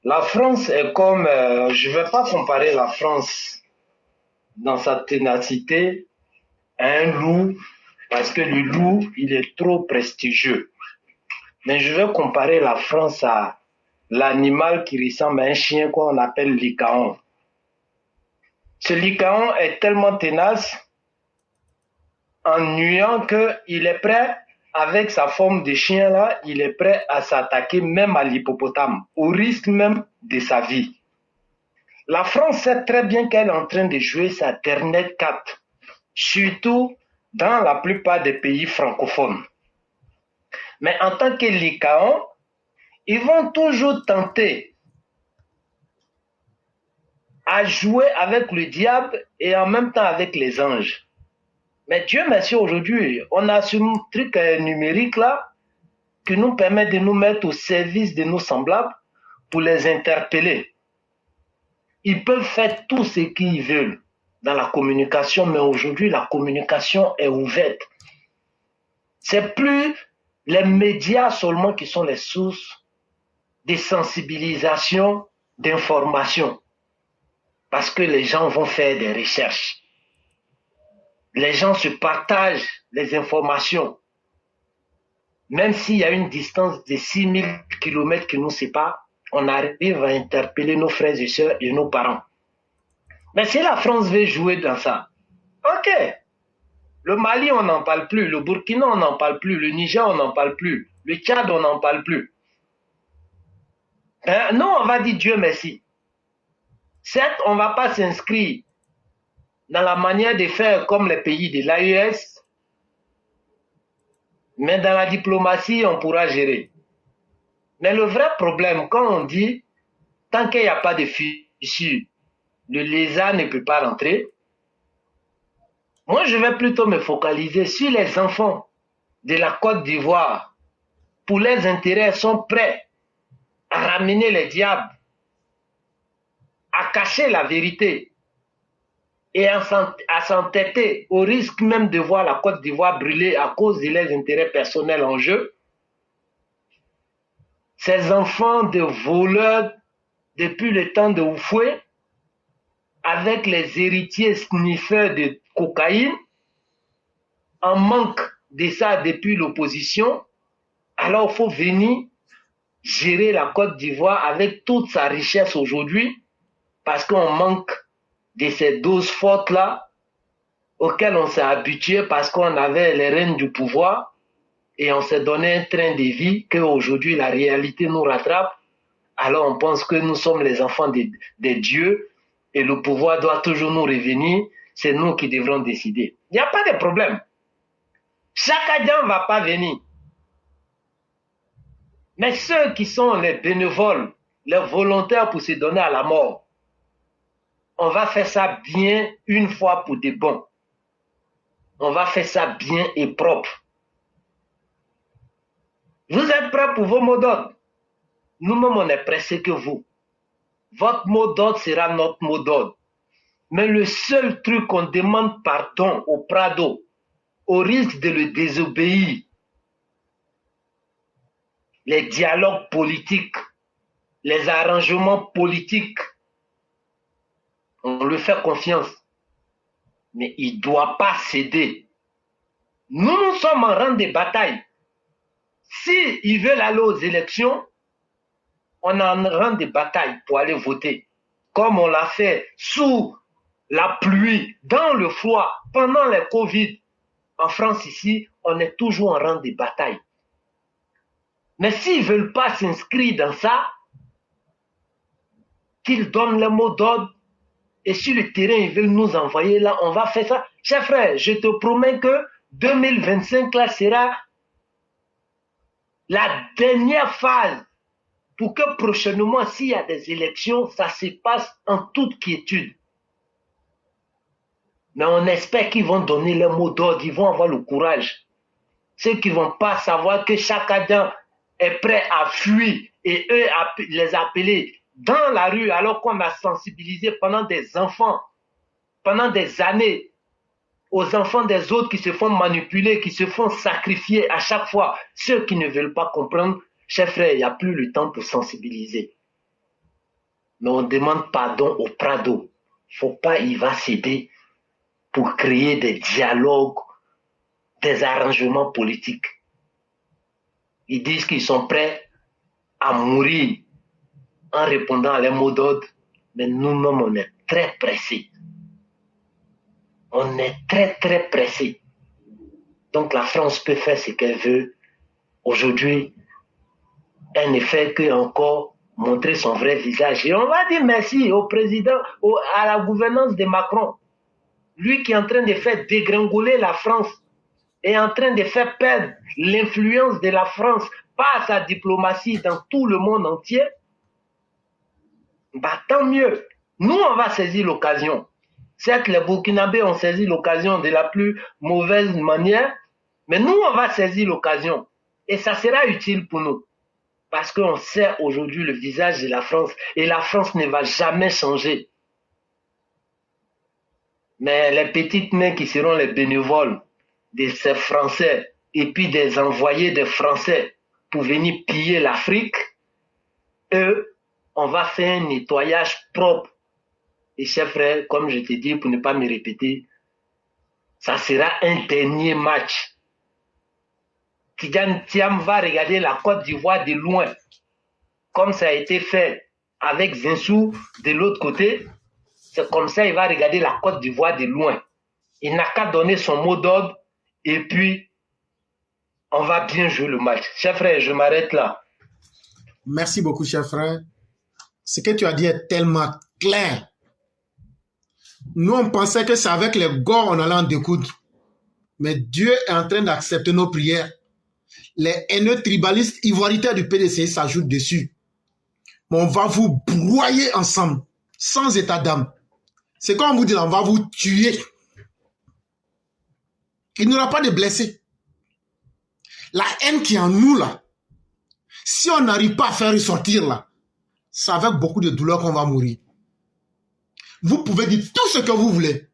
La France est comme, je ne vais pas comparer la France dans sa ténacité à un loup, parce que le loup, il est trop prestigieux. Mais je vais comparer la France à l'animal qui ressemble à un chien qu'on appelle l'Icaon. Ce Lycaon est tellement tenace, ennuyant qu'il est prêt, avec sa forme de chien là, il est prêt à s'attaquer même à l'hippopotame, au risque même de sa vie. La France sait très bien qu'elle est en train de jouer sa dernière carte, surtout dans la plupart des pays francophones. Mais en tant que Lycaon, ils vont toujours tenter à jouer avec le diable et en même temps avec les anges. Mais Dieu merci, aujourd'hui, on a ce truc numérique là qui nous permet de nous mettre au service de nos semblables pour les interpeller. Ils peuvent faire tout ce qu'ils veulent dans la communication, mais aujourd'hui, la communication est ouverte. C'est plus les médias seulement qui sont les sources de sensibilisation, d'information, parce que les gens vont faire des recherches. Les gens se partagent les informations. Même s'il y a une distance de 6000 km qui nous sépare, on arrive à interpeller nos frères et sœurs et nos parents. Mais si la France veut jouer dans ça, ok. Le Mali, on n'en parle plus. Le Burkina, on n'en parle plus. Le Niger, on n'en parle plus. Le Tchad, on n'en parle plus. Nous, on va dire Dieu merci. Certes, on ne va pas s'inscrire dans la manière de faire comme les pays de l'AES, mais dans la diplomatie, on pourra gérer. Mais le vrai problème, quand on dit, tant qu'il n'y a pas de fichu, le lézard ne peut pas rentrer, moi je vais plutôt me focaliser sur les enfants de la Côte d'Ivoire. Pour leurs intérêts, sont prêts à ramener les diables, à cacher la vérité et à s'entêter au risque même de voir la Côte d'Ivoire brûler à cause de leurs intérêts personnels en jeu. Ces enfants de voleurs depuis le temps de Oufoué, avec les héritiers sniffeurs de cocaïne, en manque de ça depuis l'opposition, alors il faut venir gérer la Côte d'Ivoire avec toute sa richesse aujourd'hui, parce qu'on manque de ces doses fortes-là, auxquelles on s'est habitué parce qu'on avait les rênes du pouvoir, et on s'est donné un train de vie qu'aujourd'hui la réalité nous rattrape. Alors on pense que nous sommes les enfants des dieux et le pouvoir doit toujours nous revenir, c'est nous qui devrons décider. Il n'y a pas de problème. Chaque Adam ne va pas venir. Mais ceux qui sont les bénévoles, les volontaires pour se donner à la mort, on va faire ça bien une fois pour de bon. On va faire ça bien et propre. Vous êtes prêts pour vos mots d'ordre? Nous-mêmes, on est pressés que vous. Votre mot d'ordre sera notre mot d'ordre. Mais le seul truc qu'on demande pardon au Prado, au risque de le désobéir, les dialogues politiques, les arrangements politiques, on lui fait confiance. Mais il ne doit pas céder. Nous sommes en rang de bataille. S'ils veulent aller aux élections, on est en rang de bataille pour aller voter. Comme on l'a fait sous la pluie, dans le froid, pendant les Covid. En France ici, on est toujours en rang de bataille. Mais s'ils ne veulent pas s'inscrire dans ça, qu'ils donnent le mot d'ordre, et sur le terrain, ils veulent nous envoyer là, on va faire ça. Chers frères, je te promets que 2025 là sera la dernière phase pour que prochainement, s'il y a des élections, ça se passe en toute quiétude. Mais on espère qu'ils vont donner le mot d'ordre, ils vont avoir le courage. Ceux qui ne vont pas savoir que chaque Adam est prêt à fuir et eux les appeler dans la rue alors qu'on a sensibilisé pendant des enfants, pendant des années, aux enfants des autres qui se font manipuler, qui se font sacrifier à chaque fois. Ceux qui ne veulent pas comprendre, chers frères, il n'y a plus le temps pour sensibiliser. mais on demande pardon au Prado. Faut pas y va céder pour créer des dialogues, des arrangements politiques. Ils disent qu'ils sont prêts à mourir en répondant à leurs mots d'ordre, mais nous-mêmes, on est très pressés. On est très, très pressés. Donc la France peut faire ce qu'elle veut. Aujourd'hui, elle ne fait que encore montrer son vrai visage. Et on va dire merci au président, à la gouvernance de Macron. Lui qui est en train de faire dégringoler la France, est en train de faire perdre l'influence de la France par sa diplomatie dans tout le monde entier. Bah, tant mieux. Nous, on va saisir l'occasion. Certes, les Burkinabés ont saisi l'occasion de la plus mauvaise manière, mais nous, on va saisir l'occasion. Et ça sera utile pour nous. Parce qu'on sait aujourd'hui le visage de la France. Et la France ne va jamais changer. Mais les petites mains qui seront les bénévoles de ces Français et puis des envoyés des Français pour venir piller l'Afrique, eux, on va faire un nettoyage propre. Et chers frères, comme je te dis, pour ne pas me répéter, ça sera un dernier match. Tidjane Thiam va regarder la Côte d'Ivoire de loin, comme ça a été fait avec Zinsou de l'autre côté. C'est comme ça il va regarder la Côte d'Ivoire de loin. Il n'a qu'à donner son mot d'ordre et puis on va bien jouer le match. Chers frères, je m'arrête là. Merci beaucoup, cher frère. Ce que tu as dit est tellement clair. Nous, on pensait que c'est avec les gars on allait en découdre. Mais Dieu est en train d'accepter nos prières. Les haineux tribalistes ivoiritaires du PDC s'ajoutent dessus. Mais on va vous broyer ensemble, sans état d'âme. C'est comme on vous dit là, on va vous tuer. Il n'y aura pas de blessés. La haine qui est en nous là, si on n'arrive pas à faire ressortir là, c'est avec beaucoup de douleur qu'on va mourir. Vous pouvez dire tout ce que vous voulez.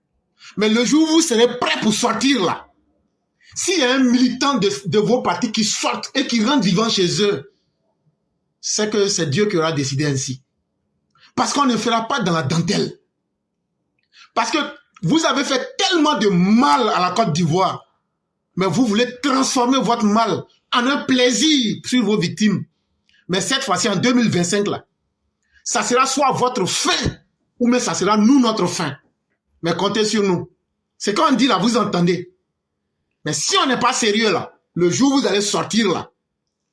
Mais le jour où vous serez prêt pour sortir là, s'il y a un militant de vos partis qui sortent et qui rentrent vivants chez eux, c'est que c'est Dieu qui aura décidé ainsi. Parce qu'on ne fera pas dans la dentelle. Parce que vous avez fait tellement de mal à la Côte d'Ivoire, mais vous voulez transformer votre mal en un plaisir sur vos victimes. Mais cette fois-ci, en 2025, là, ça sera soit votre fin, ou même ça sera nous notre fin. Mais comptez sur nous. C'est quand on dit là, vous entendez. Mais si on n'est pas sérieux là, le jour où vous allez sortir là,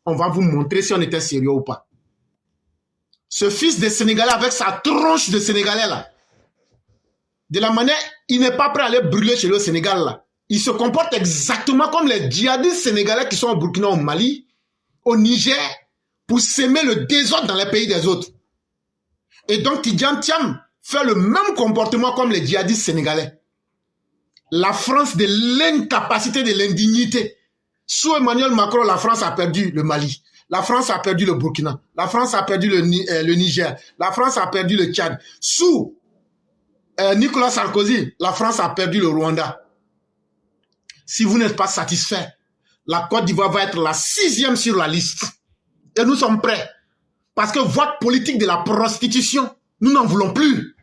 on va vous montrer si on était sérieux ou pas. Ce fils de Sénégalais avec sa tronche de Sénégalais là, de la manière, il n'est pas prêt à aller brûler chez le Sénégal là. Il se comporte exactement comme les djihadistes sénégalais qui sont au Burkina, au Mali, au Niger, pour s'aimer le désordre dans les pays des autres. Et donc Tidjane Thiam fait le même comportement comme les djihadistes sénégalais. La France de l'incapacité, de l'indignité. Sous Emmanuel Macron, la France a perdu le Mali. La France a perdu le Burkina. La France a perdu le Niger. La France a perdu le Tchad. Sous Nicolas Sarkozy, la France a perdu le Rwanda. Si vous n'êtes pas satisfait, la Côte d'Ivoire va être la 6e sur la liste. Et nous sommes prêts. Parce que votre politique de la prostitution, nous n'en voulons plus.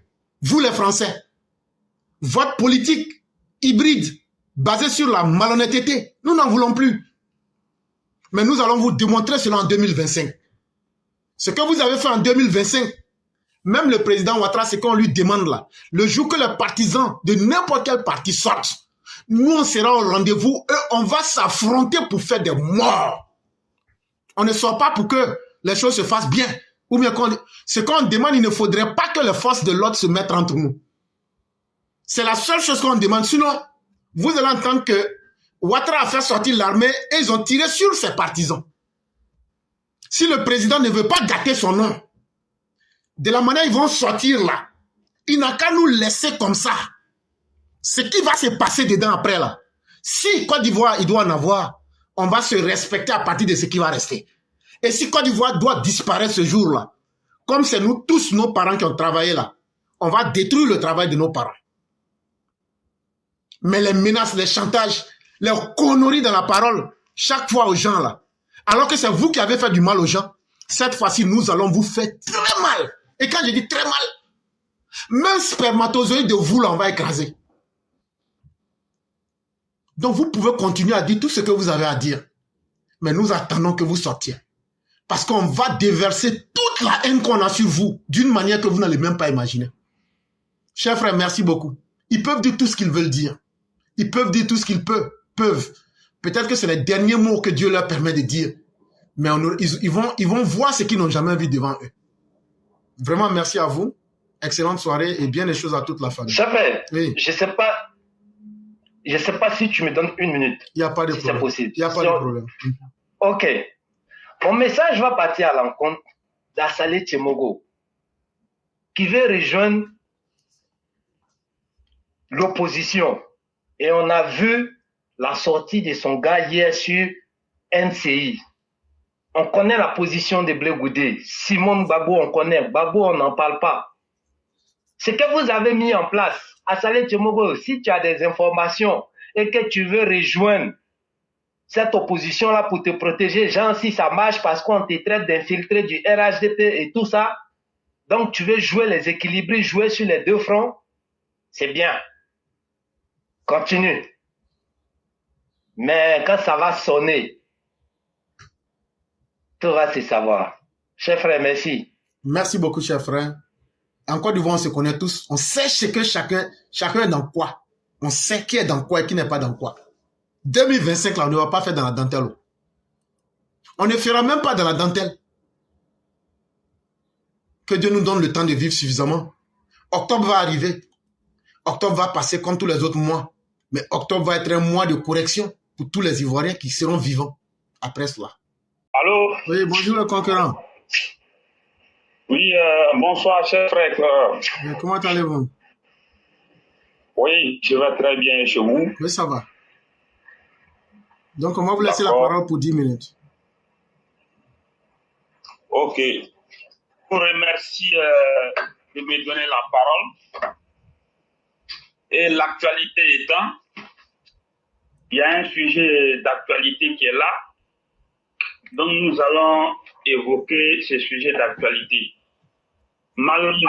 Vous les Français. Votre politique hybride, basée sur la malhonnêteté, nous n'en voulons plus. Mais nous allons vous démontrer cela en 2025. Ce que vous avez fait en 2025, même le président Ouattara, ce qu'on lui demande là, le jour que les partisans de n'importe quel parti sortent, nous on sera au rendez-vous et on va s'affronter pour faire des morts. On ne sort pas pour que les choses se fassent bien. Ou bien ce qu'on demande, il ne faudrait pas que les forces de l'ordre se mettent entre nous. C'est la seule chose qu'on demande. Sinon, vous allez entendre que Ouattara a fait sortir l'armée et ils ont tiré sur ses partisans. Si le président ne veut pas gâter son nom, de la manière ils vont sortir là, il n'a qu'à nous laisser comme ça. Ce qui va se passer dedans après là, si Côte d'Ivoire il doit en avoir, on va se respecter à partir de ce qui va rester. Et si Côte d'Ivoire doit disparaître ce jour-là, comme c'est nous tous nos parents qui ont travaillé là, on va détruire le travail de nos parents. Mais les menaces, les chantages, les conneries dans la parole, chaque fois aux gens là, alors que c'est vous qui avez fait du mal aux gens, cette fois-ci nous allons vous faire très mal. Et quand je dis très mal, même spermatozoïde de vous, là, on va écraser. Donc, vous pouvez continuer à dire tout ce que vous avez à dire. Mais nous attendons que vous sortiez. Parce qu'on va déverser toute la haine qu'on a sur vous, d'une manière que vous n'allez même pas imaginer. Chers frères, merci beaucoup. Ils peuvent dire tout ce qu'ils veulent dire. Ils peuvent dire tout ce qu'ils peuvent. Peut-être que c'est les derniers mots que Dieu leur permet de dire. Mais ils vont voir ce qu'ils n'ont jamais vu devant eux. Vraiment, merci à vous. Excellente soirée et bien les choses à toute la famille. Chef, oui. Je sais pas si tu me donnes une minute. Il n'y a pas de problème. C'est possible. Il n'y a pas de problème. Ok. Mon message va partir à l'encontre d'Assalé Tchemogo, qui veut rejoindre l'opposition. Et on a vu la sortie de son gars hier sur NCI. On connaît la position de Blé Goudé. Simone Gbagbo, on connaît. Gbagbo, on n'en parle pas. Ce que vous avez mis en place, Assalé Tchemogo, si tu as des informations et que tu veux rejoindre cette opposition-là pour te protéger, genre si ça marche parce qu'on te traite d'infiltré du RHDP et tout ça, donc tu veux jouer les équilibres, jouer sur les deux fronts, c'est bien. Continue. Mais quand ça va sonner, tout va se savoir. Cher frère, merci. Merci beaucoup, cher frère. En Côte d'Ivoire, on se connaît tous. On sait ce que chacun est dans quoi. On sait qui est dans quoi et qui n'est pas dans quoi. 2025, là, on ne va pas faire dans la dentelle. On ne fera même pas dans la dentelle. Que Dieu nous donne le temps de vivre suffisamment. Octobre va arriver. Octobre va passer comme tous les autres mois. Mais octobre va être un mois de correction pour tous les Ivoiriens qui seront vivants après cela. Allô? Oui, bonjour le concurrent. Oui, bonsoir, cher frère. Comment allez-vous? Oui, je vais très bien chez vous. Oui, ça va. Donc, on va vous laisser la parole pour 10 minutes. Ok. Je vous remercie de me donner la parole. Et l'actualité étant, il y a un sujet d'actualité qui est là. Donc, nous allons évoquer ce sujet d'actualité. Malheureusement,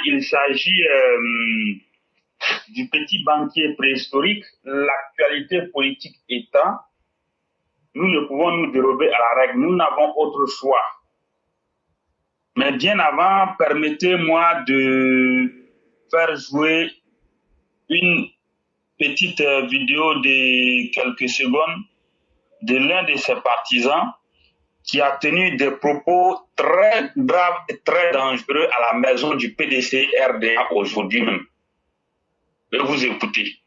il s'agit du petit banquier préhistorique. L'actualité politique étant, nous ne pouvons nous dérober à la règle. Nous n'avons autre choix. Mais bien avant, permettez-moi de faire jouer une petite vidéo de quelques secondes de l'un de ses partisans qui a tenu des propos très graves et très dangereux à la maison du PDC RDA aujourd'hui même. Je vais vous écouter.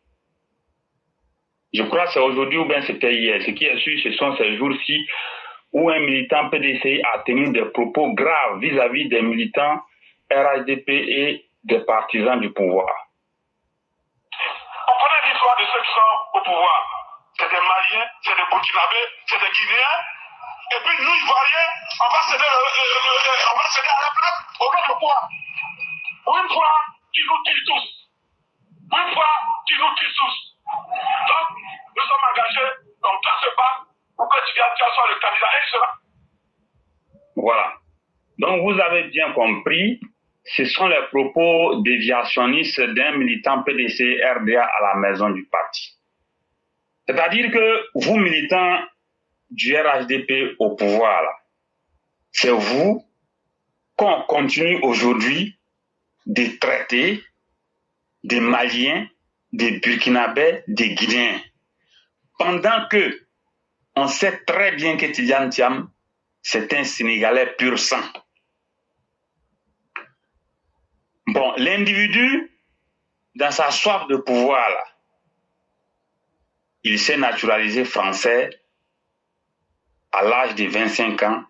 Je crois que c'est aujourd'hui ou bien c'était hier. Ce qui est sûr, ce sont ces jours-ci où un militant PDC a tenu des propos graves vis-à-vis des militants RHDP et des partisans du pouvoir. On connaît l'histoire de ceux qui sont au pouvoir. C'est des Maliens, c'est des Burkinabés, c'est des Guinéens. Et puis nous, Ivoiriens, on va céder à la place au nom de quoi? Une fois, ils nous tuent tous. Une fois, ils nous tuent tous. Donc, nous sommes engagés, donc dans ce pas, pour que tu sois le candidat et il sera. Voilà. Donc, vous avez bien compris, ce sont les propos déviationnistes d'un militant PDC RDA à la maison du parti. C'est-à-dire que vous, militants du RHDP au pouvoir, c'est vous qu'on continue aujourd'hui de traiter des Maliens, des Burkinabés, des Guinéens. Pendant que on sait très bien que Tidjane Thiam, c'est un Sénégalais pur sang. Bon, l'individu, dans sa soif de pouvoir, là, il s'est naturalisé français à l'âge de 25 ans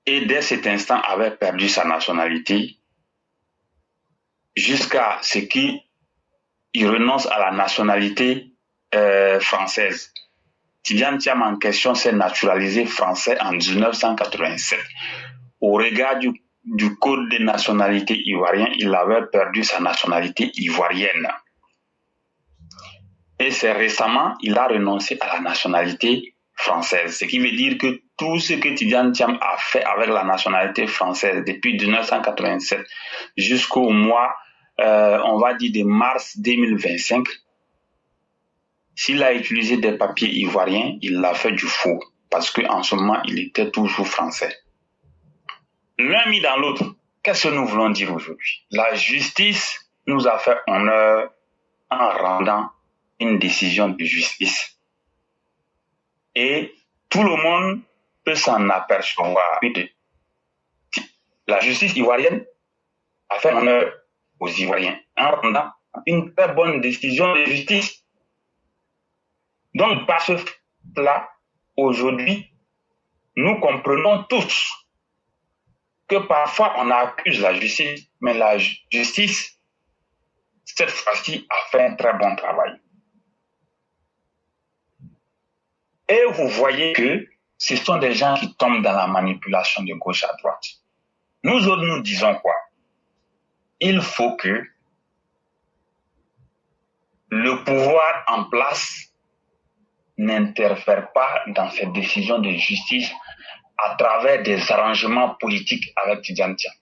et dès cet instant avait perdu sa nationalité jusqu'à ce qu'il renonce à la nationalité française. Tidjane Thiam en question s'est naturalisé français en 1987. Au regard du code de nationalité ivoirien, il avait perdu sa nationalité ivoirienne. Et c'est récemment, il a renoncé à la nationalité française. Ce qui veut dire que tout ce que Tidjane Thiam a fait avec la nationalité française depuis 1987 jusqu'au mois, on va dire de mars 2025, s'il a utilisé des papiers ivoiriens, il l'a fait du faux, parce qu'en ce moment, il était toujours français. L'un mis dans l'autre, qu'est-ce que nous voulons dire aujourd'hui? La justice nous a fait honneur en rendant une décision de justice. Et tout le monde peut s'en apercevoir. La justice ivoirienne a fait honneur aux Ivoiriens en rendant une très bonne décision de justice. Donc, par ce fait-là, aujourd'hui, nous comprenons tous que parfois on accuse la justice, mais la justice, cette fois-ci, a fait un très bon travail. Et vous voyez que ce sont des gens qui tombent dans la manipulation de gauche à droite. Nous autres, nous disons quoi? Il faut que le pouvoir en place n'interfère pas dans cette décision de justice à travers des arrangements politiques avec Tidjane Thiam.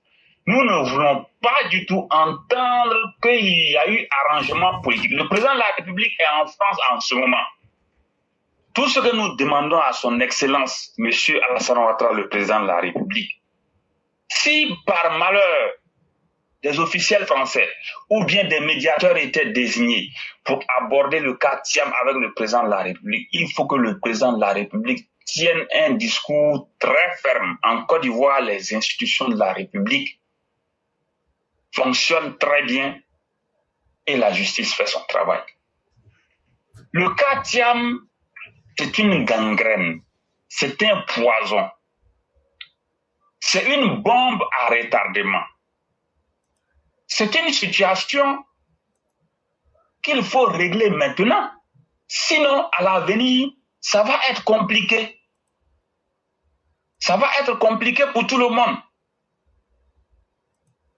Nous ne voulons pas du tout entendre qu'il y a eu arrangement politique. Le président de la République est en France en ce moment. Tout ce que nous demandons à son Excellence, M. Alassane Ouattara, le président de la République, si par malheur des officiels français ou bien des médiateurs étaient désignés pour aborder le cas Thiam avec le président de la République, il faut que le président de la République tienne un discours très ferme. En Côte d'Ivoire, les institutions de la République fonctionnent très bien et la justice fait son travail. Le cas Thiam, c'est une gangrène, c'est un poison, c'est une bombe à retardement. C'est une situation qu'il faut régler maintenant. Sinon, à l'avenir, ça va être compliqué. Ça va être compliqué pour tout le monde.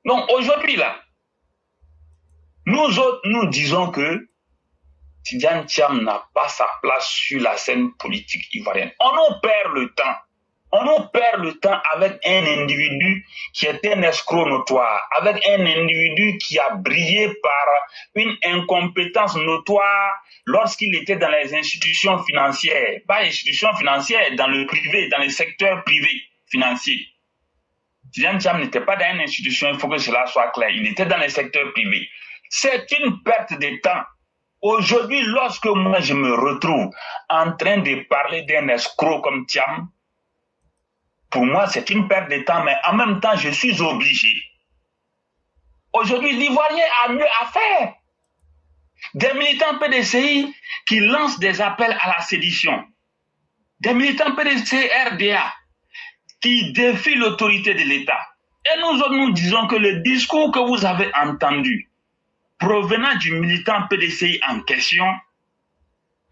Donc aujourd'hui, là, nous autres, nous disons que Tidjane Thiam n'a pas sa place sur la scène politique ivoirienne. On nous perd le temps. On nous perd le temps avec un individu qui est un escroc notoire, avec un individu qui a brillé par une incompétence notoire lorsqu'il était dans les institutions financières. Pas institutions financières, dans le privé, dans le secteur privé financier. Tidjane Thiam n'était pas dans une institution, il faut que cela soit clair. Il était dans le secteur privé. C'est une perte de temps. Aujourd'hui, lorsque moi je me retrouve en train de parler d'un escroc comme Thiam, pour moi, c'est une perte de temps, mais en même temps, je suis obligé. Aujourd'hui, l'Ivoirien a mieux à faire. Des militants PDCI qui lancent des appels à la sédition. Des militants PDCI RDA qui défient l'autorité de l'État. Et nous autres, nous disons que le discours que vous avez entendu, provenant du militant PDCI en question,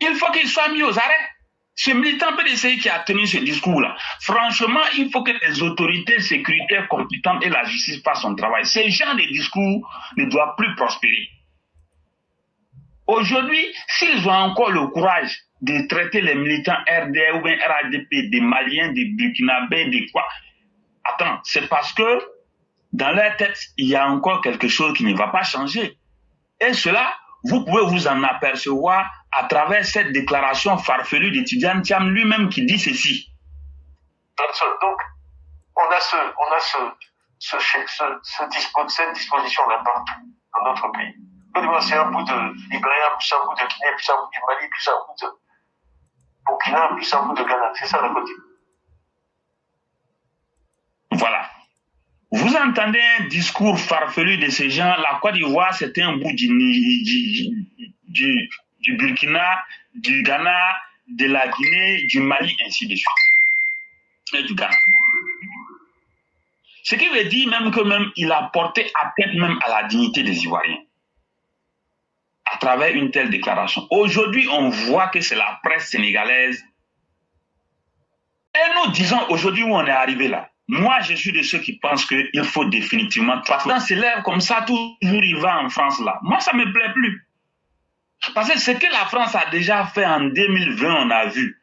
il faut qu'il soit mis aux arrêts. Ce militant PDCI qui a tenu ce discours-là, franchement, il faut que les autorités sécuritaires compétentes et la justice fassent son travail. Ce genre de discours ne doit plus prospérer. Aujourd'hui, s'ils ont encore le courage de traiter les militants RDA ou bien RADP, des Maliens, des Burkinabés, des quoi, attends, c'est parce que dans leur tête, il y a encore quelque chose qui ne va pas changer. Et cela, vous pouvez vous en apercevoir à travers cette déclaration farfelue de Tidjane Thiam lui-même qui dit ceci. Donc, on a cette disposition-là partout dans notre pays. C'est un bout de Libéria, plus un bout de Guinée, plus un bout du Mali, plus un bout de Burkina, plus un bout de Ghana. C'est ça la Côte d'Ivoire. Voilà. Vous entendez un discours farfelu de ces gens. La Côte d'Ivoire, c'est un bout du Burkina, du Ghana, de la Guinée, du Mali, ainsi de suite. Et du Ghana. Ce qui veut dire même que même il a porté atteinte même à la dignité des Ivoiriens. À travers une telle déclaration. Aujourd'hui, on voit que c'est la presse sénégalaise. Et nous disons aujourd'hui où on est arrivé là. Moi, je suis de ceux qui pensent qu'il faut définitivement... Parce qu'on s'élève comme ça, toujours il va en France là. Moi, ça ne me plaît plus. Parce que ce que la France a déjà fait en 2020, on a vu.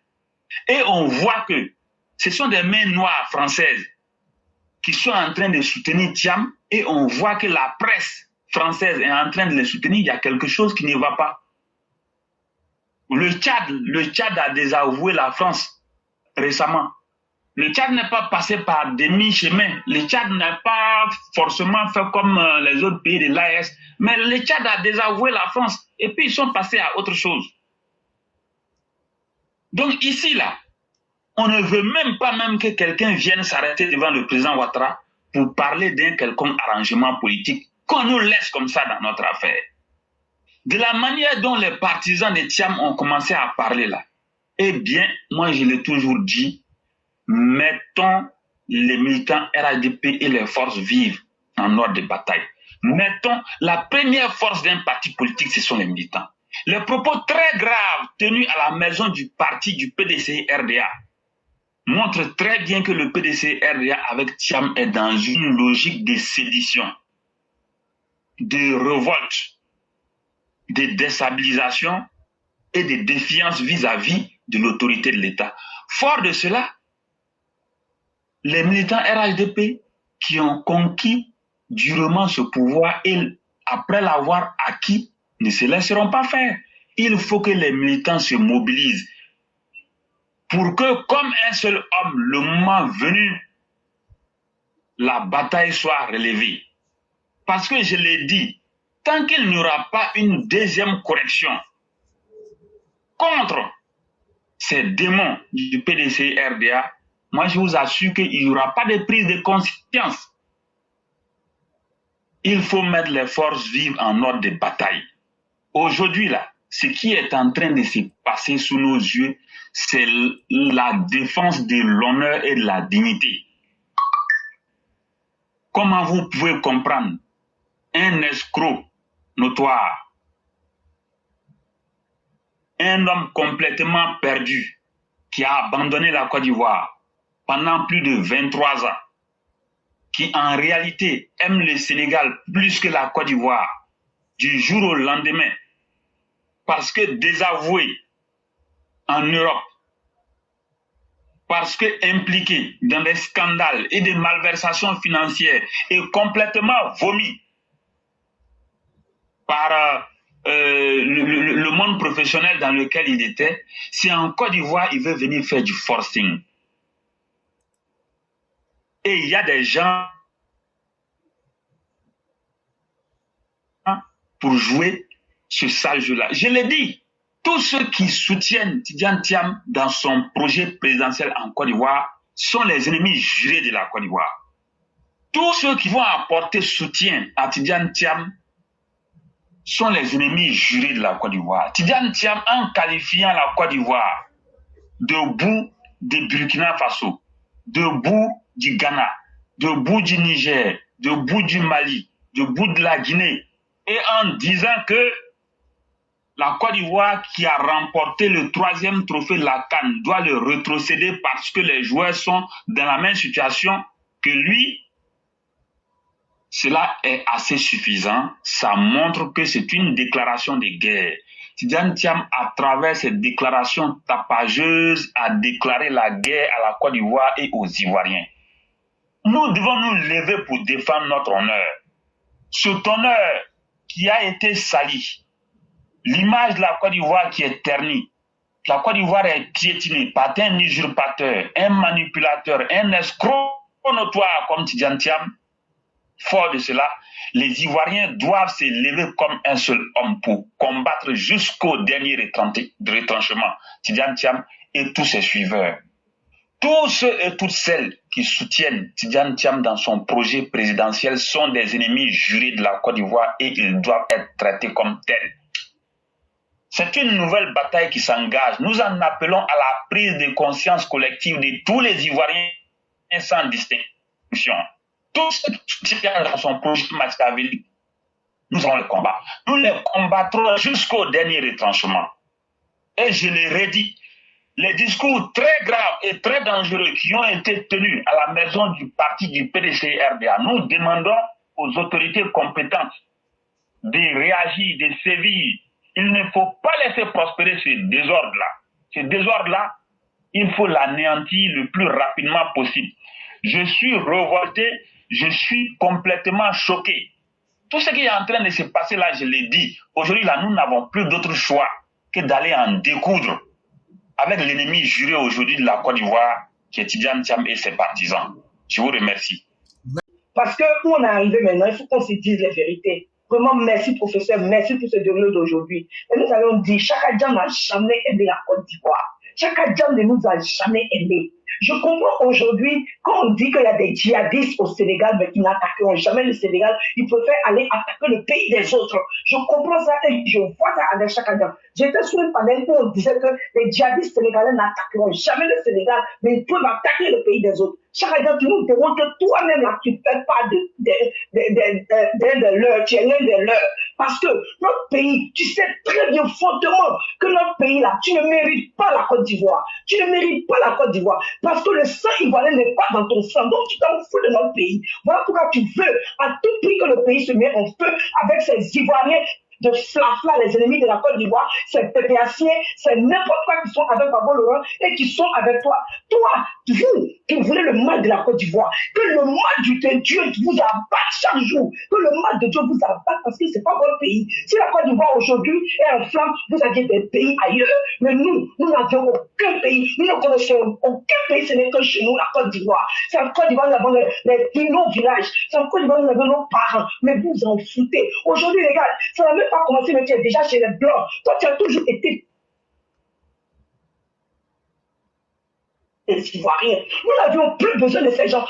Et on voit que ce sont des mains noires françaises qui sont en train de soutenir Thiam et on voit que la presse française est en train de les soutenir. Il y a quelque chose qui ne va pas. Le Tchad a désavoué la France récemment. Le Tchad n'est pas passé par demi-chemin. Le Tchad n'a pas forcément fait comme les autres pays de l'AES. Mais le Tchad a désavoué la France. Et puis ils sont passés à autre chose. Donc ici, là, on ne veut même pas que quelqu'un vienne s'arrêter devant le président Ouattara pour parler d'un quelconque arrangement politique. Qu'on nous laisse comme ça dans notre affaire. De la manière dont les partisans de Thiam ont commencé à parler là, eh bien, moi je l'ai toujours dit, mettons les militants RHDP et les forces vives en ordre de bataille. Mettons la première force d'un parti politique, ce sont les militants. Les propos très graves tenus à la maison du parti du PDC-RDA montrent très bien que le PDC-RDA avec Thiam est dans une logique de sédition, de révolte, de déstabilisation et de défiance vis-à-vis de l'autorité de l'État. Fort de cela, les militants RHDP qui ont conquis durement ce pouvoir et après l'avoir acquis ne se laisseront pas faire. Il faut que les militants se mobilisent pour que, comme un seul homme, le moment venu, la bataille soit relevée. Parce que je l'ai dit, tant qu'il n'y aura pas une deuxième correction contre ces démons du PDC-RDA, moi je vous assure qu'il n'y aura pas de prise de conscience. Il faut mettre les forces vives en ordre de bataille. Aujourd'hui, là, ce qui est en train de se passer sous nos yeux, c'est la défense de l'honneur et de la dignité. Comment vous pouvez comprendre un escroc notoire, un homme complètement perdu qui a abandonné la Côte d'Ivoire pendant plus de 23 ans, qui en réalité aime le Sénégal plus que la Côte d'Ivoire, du jour au lendemain, parce que désavoué en Europe, parce que impliqué dans des scandales et des malversations financières et complètement vomi par le monde professionnel dans lequel il était, si en Côte d'Ivoire, il veut venir faire du forcing. Et il y a des gens pour jouer ce sale jeu-là. Je l'ai dit, tous ceux qui soutiennent Tidjane Thiam dans son projet présidentiel en Côte d'Ivoire sont les ennemis jurés de la Côte d'Ivoire. Tous ceux qui vont apporter soutien à Tidjane Thiam sont les ennemis jurés de la Côte d'Ivoire. Tidjane Thiam, en qualifiant la Côte d'Ivoire de bout de Burkina Faso, de bout du Ghana, de bout du Niger, de bout du Mali, de bout de la Guinée, et en disant que la Côte d'Ivoire qui a remporté le 3e trophée de la CAN doit le rétrocéder parce que les joueurs sont dans la même situation que lui, cela est assez suffisant. Ça montre que c'est une déclaration de guerre. Tidjane Thiam, à travers cette déclaration tapageuse, a déclaré la guerre à la Côte d'Ivoire et aux Ivoiriens. Nous devons nous lever pour défendre notre honneur. Cet honneur qui a été sali, l'image de la Côte d'Ivoire qui est ternie, la Côte d'Ivoire est piétinée par un usurpateur, un manipulateur, un escroc notoire comme Tidjane Thiam. Fort de cela, les Ivoiriens doivent se lever comme un seul homme pour combattre jusqu'au dernier retranchement Tidjane Thiam et tous ses suiveurs. Tous ceux et toutes celles qui soutiennent Tidjane Thiam dans son projet présidentiel sont des ennemis jurés de la Côte d'Ivoire et ils doivent être traités comme tels. C'est une nouvelle bataille qui s'engage. Nous en appelons à la prise de conscience collective de tous les Ivoiriens sans distinction. Tous ceux qui soutiennent dans son projet machiavélique, nous allons le combattre. Nous les combattrons jusqu'au dernier retranchement. Et je l'ai redit, les discours très graves et très dangereux qui ont été tenus à la maison du parti du PDC-RDA, nous demandons aux autorités compétentes de réagir, de sévir. Il ne faut pas laisser prospérer ce désordre-là. Ce désordre-là il faut l'anéantir le plus rapidement possible. Je suis révolté, je suis complètement choqué. Tout ce qui est en train de se passer là, je l'ai dit. Aujourd'hui, là, nous n'avons plus d'autre choix que d'aller en découdre avec l'ennemi juré aujourd'hui de la Côte d'Ivoire, qui est Tidjane Thiam et ses partisans. Je vous remercie. Parce que où on est arrivé maintenant, il faut qu'on se dise les vérités. Vraiment, merci professeur, merci pour ce déroulé d'aujourd'hui. Et nous allons dire, Chaka Diam n'a jamais aimé la Côte d'Ivoire. Chaka Diam ne nous a jamais aimés. Je comprends aujourd'hui, quand on dit qu'il y a des djihadistes au Sénégal, mais qui n'attaqueront jamais le Sénégal, ils préfèrent aller attaquer le pays des autres. Je comprends ça et je vois ça avec Chaka Diam. J'étais sur une panel où on disait que les djihadistes sénégalais n'attaqueront jamais le Sénégal, mais ils peuvent attaquer le pays des autres. Chaka Diam, tu nous démontres que toi-même, là, tu ne fais pas de l'heure, tu es l'un des leurs. Parce que notre pays, tu sais très bien fortement que notre pays, là, tu ne mérites pas la Côte d'Ivoire. Tu ne mérites pas la Côte d'Ivoire. Parce que le sang ivoirien n'est pas dans ton sang. Donc, tu t'en fous de notre pays. Voilà pourquoi tu veux à tout prix que le pays se mette en feu avec ces Ivoiriens de Flafla, les ennemis de la Côte d'Ivoire, ces pépiaciens, c'est n'importe quoi qui sont avec Babo Laurent et qui sont avec toi. Toi, vous, qui voulez le mal de la Côte d'Ivoire, que le mal de Dieu vous abatte chaque jour, que le mal de Dieu vous abatte parce que c'est pas votre pays. Si la Côte d'Ivoire aujourd'hui est en flamme, vous aviez des pays ailleurs, mais nous n'avions aucun pays, nous ne connaissons aucun pays, ce n'est que chez nous, la Côte d'Ivoire. C'est en Côte d'Ivoire, nous avons nos villages, c'est en Côte d'Ivoire, nous avons nos parents, mais vous en foutez. Aujourd'hui, les gars, ça n'a même pas commencé, mais tu es déjà chez les Blancs. Toi, tu as toujours été des Ivoiriens. Nous n'avions plus besoin de ces gens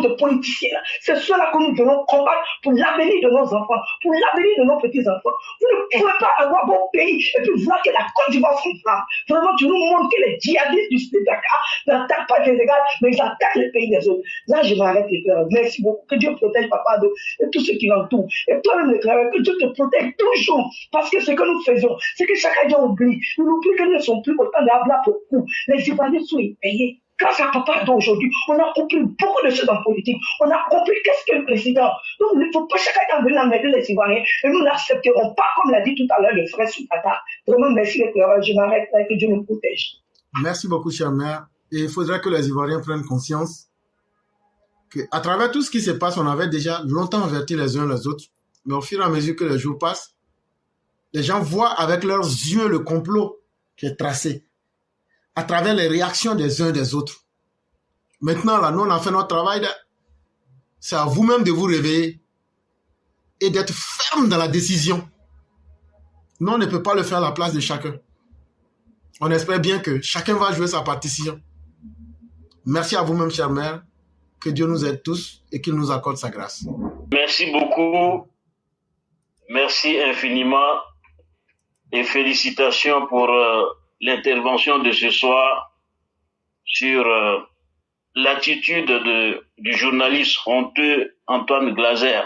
de politiciens-là. C'est ceux-là que nous devons combattre pour l'avenir de nos enfants, pour l'avenir de nos petits-enfants. Vous ne pouvez pas avoir votre pays et puis voir que la Côte d'Ivoire s'enflamme. Vraiment, tu nous montres que les djihadistes du Sud Dakar n'attaquent pas les Sénégal, mais ils attaquent les pays des autres. Là, je m'arrête, les frères. Merci beaucoup. Que Dieu protège Papa Ado et tous ceux qui l'entourent. Et toi-même, les frères, que Dieu te protège toujours. Parce que ce que nous faisons, c'est que chacun d'eux oublie. Nous n'oublions que nous ne sommes plus autant de habla pour coup. Les Ivoiriens sont payés. Grâce à Papa Ado aujourd'hui, on a compris beaucoup de choses en politique. On a compris qu'est-ce que le président. Donc, il ne faut pas chacun venir emmerder les Ivoiriens. Et nous n'accepterons pas, comme l'a dit tout à l'heure le frère Soutata. Vraiment, merci les frères. Je m'arrête là et que Dieu nous protège. Merci beaucoup, cher mère. Et il faudra que les Ivoiriens prennent conscience qu'à travers tout ce qui se passe, on avait déjà longtemps averti les uns les autres. Mais au fur et à mesure que les jours passent, les gens voient avec leurs yeux le complot qui est tracé à travers les réactions des uns des autres. Maintenant, là, nous, on a fait notre travail. C'est à vous-même de vous réveiller et d'être ferme dans la décision. Nous, on ne peut pas le faire à la place de chacun. On espère bien que chacun va jouer sa partition. Merci à vous-même, chère mère. Que Dieu nous aide tous et qu'il nous accorde sa grâce. Merci beaucoup. Merci infiniment. Et félicitations pour l'intervention de ce soir sur l'attitude du journaliste honteux Antoine Glaser.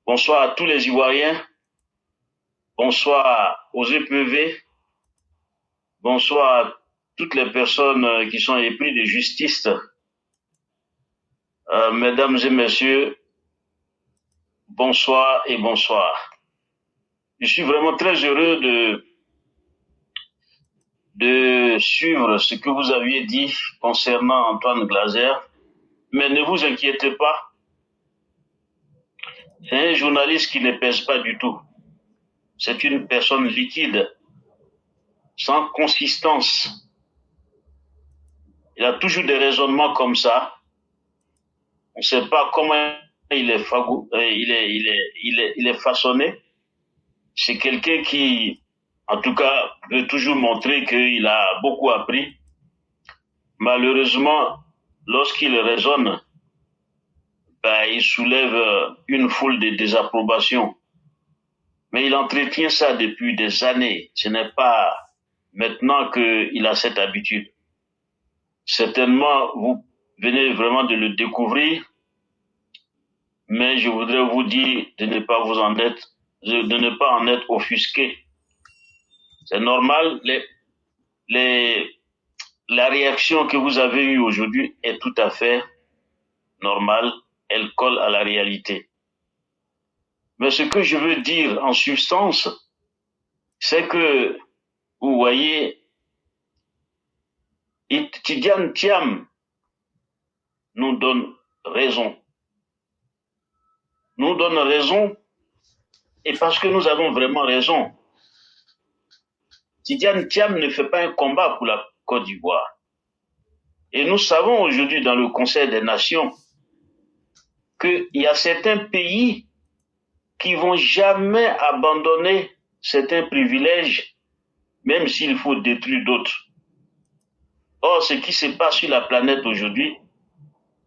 Bonsoir à tous les Ivoiriens. Bonsoir aux EPV. Bonsoir à toutes les personnes qui sont épris de justice. Mesdames et messieurs, bonsoir et bonsoir. Je suis vraiment très heureux de suivre ce que vous aviez dit concernant Antoine Glaser, mais ne vous inquiétez pas. C'est un journaliste qui ne pèse pas du tout. C'est une personne liquide, sans consistance. Il a toujours des raisonnements comme ça. On ne sait pas comment il est façonné. C'est quelqu'un qui, en tout cas, veut toujours montrer qu'il a beaucoup appris. Malheureusement, lorsqu'il raisonne, il soulève une foule de désapprobation. Mais il entretient ça depuis des années. Ce n'est pas maintenant qu'il a cette habitude. Certainement, vous venez vraiment de le découvrir, mais je voudrais vous dire de ne pas en être offusqué. C'est normal. La réaction que vous avez eue aujourd'hui est tout à fait normale. Elle colle à la réalité. Mais ce que je veux dire en substance, c'est que, vous voyez, Et Tidiane Thiam nous donne raison. Nous donne raison, et parce que nous avons vraiment raison. Tidiane Thiam ne fait pas un combat pour la Côte d'Ivoire. Et nous savons aujourd'hui dans le Conseil des Nations qu'il y a certains pays qui vont jamais abandonner certains privilèges, même s'il faut détruire d'autres. Or, ce qui se passe sur la planète aujourd'hui,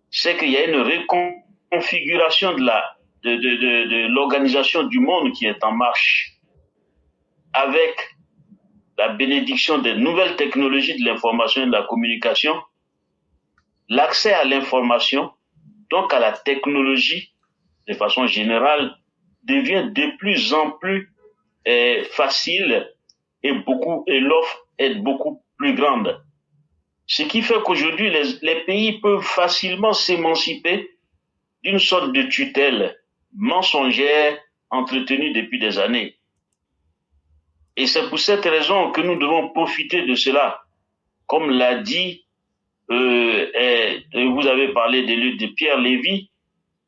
c'est qu'il y a une reconfiguration de l'organisation du monde qui est en marche, avec la bénédiction des nouvelles technologies de l'information et de la communication, l'accès à l'information, donc à la technologie, de façon générale, devient de plus en plus facile et l'offre est beaucoup plus grande. Ce qui fait qu'aujourd'hui, les pays peuvent facilement s'émanciper d'une sorte de tutelle mensongère entretenue depuis des années. Et c'est pour cette raison que nous devons profiter de cela. Comme l'a dit, vous avez parlé de Pierre Lévy,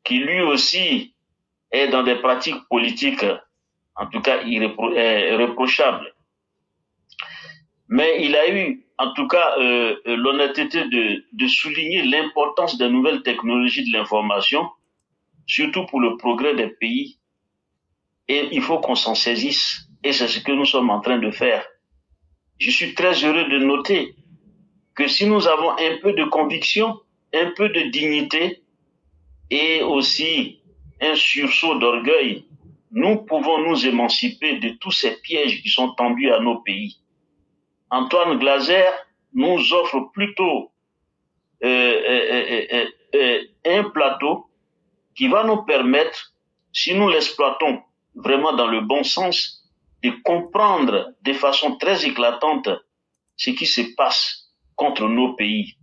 qui lui aussi est dans des pratiques politiques, en tout cas irréprochables. Mais il a eu, en tout cas, l'honnêteté de souligner l'importance des nouvelles technologies de l'information, surtout pour le progrès des pays. Et il faut qu'on s'en saisisse. Et c'est ce que nous sommes en train de faire. Je suis très heureux de noter que si nous avons un peu de conviction, un peu de dignité et aussi un sursaut d'orgueil, nous pouvons nous émanciper de tous ces pièges qui sont tendus à nos pays. Antoine Glaser nous offre plutôt un plateau qui va nous permettre, si nous l'exploitons vraiment dans le bon sens, de comprendre de façon très éclatante ce qui se passe contre nos pays.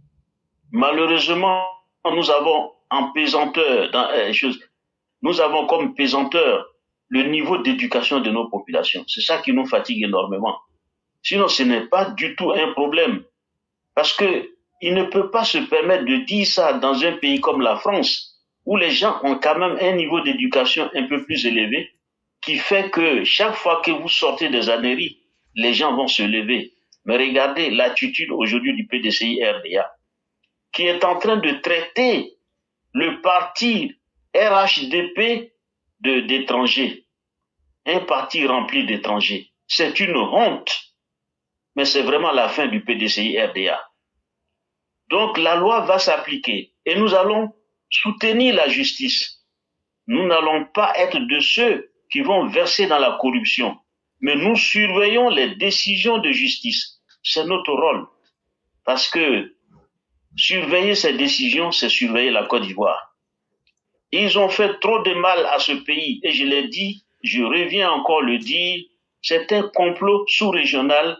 Malheureusement, nous avons en pesanteur, nous avons comme pesanteur le niveau d'éducation de nos populations. C'est ça qui nous fatigue énormément. Sinon, ce n'est pas du tout un problème. Parce que il ne peut pas se permettre de dire ça dans un pays comme la France, où les gens ont quand même un niveau d'éducation un peu plus élevé, qui fait que chaque fois que vous sortez des âneries, les gens vont se lever. Mais regardez l'attitude aujourd'hui du PDCI-RDA, qui est en train de traiter le parti RHDP d'étrangers, un parti rempli d'étrangers. C'est une honte, mais c'est vraiment la fin du PDCI-RDA. Donc la loi va s'appliquer et nous allons soutenir la justice. Nous n'allons pas être de ceux qui vont verser dans la corruption, mais nous surveillons les décisions de justice. C'est notre rôle. Parce que surveiller ces décisions, c'est surveiller la Côte d'Ivoire. Ils ont fait trop de mal à ce pays, et je l'ai dit, je reviens encore le dire, c'est un complot sous-régional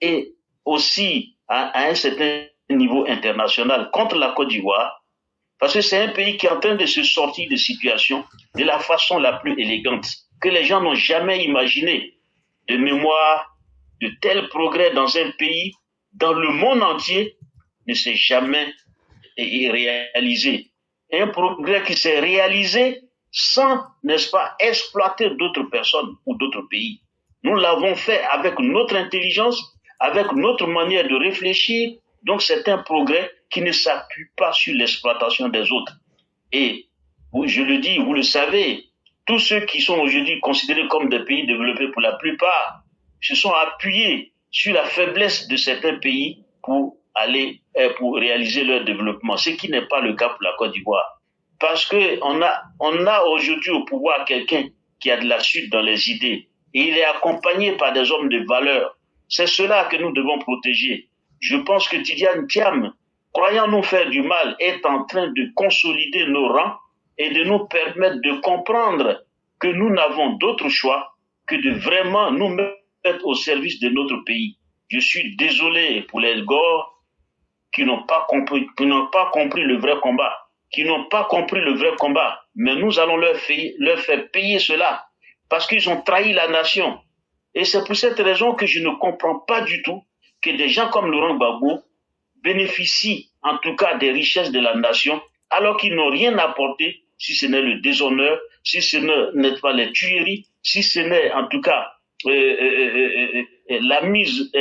et aussi à un certain niveau international contre la Côte d'Ivoire, parce que c'est un pays qui est en train de se sortir de situation de la façon la plus élégante, que les gens n'ont jamais imaginé. De mémoire, de tels progrès dans un pays, dans le monde entier, ne s'est jamais réalisé. Un progrès qui s'est réalisé sans, n'est-ce pas, exploiter d'autres personnes ou d'autres pays. Nous l'avons fait avec notre intelligence, avec notre manière de réfléchir. Donc c'est un progrès qui ne s'appuie pas sur l'exploitation des autres. Et je le dis, vous le savez, tous ceux qui sont aujourd'hui considérés comme des pays développés pour la plupart se sont appuyés sur la faiblesse de certains pays pour réaliser leur développement, ce qui n'est pas le cas pour la Côte d'Ivoire. Parce que on a aujourd'hui au pouvoir quelqu'un qui a de la suite dans les idées et il est accompagné par des hommes de valeur. C'est cela que nous devons protéger. Je pense que Tidiane Thiam, croyant nous faire du mal, est en train de consolider nos rangs et de nous permettre de comprendre que nous n'avons d'autre choix que de vraiment nous mettre au service de notre pays. Je suis désolé pour les Gors qui n'ont pas compris le vrai combat, mais nous allons leur faire payer cela parce qu'ils ont trahi la nation. Et c'est pour cette raison que je ne comprends pas du tout que des gens comme Laurent Gbagbo bénéficient en tout cas des richesses de la nation, alors qu'ils n'ont rien apporté, si ce n'est le déshonneur, si ce n'est pas les tueries, si ce n'est en tout cas la mise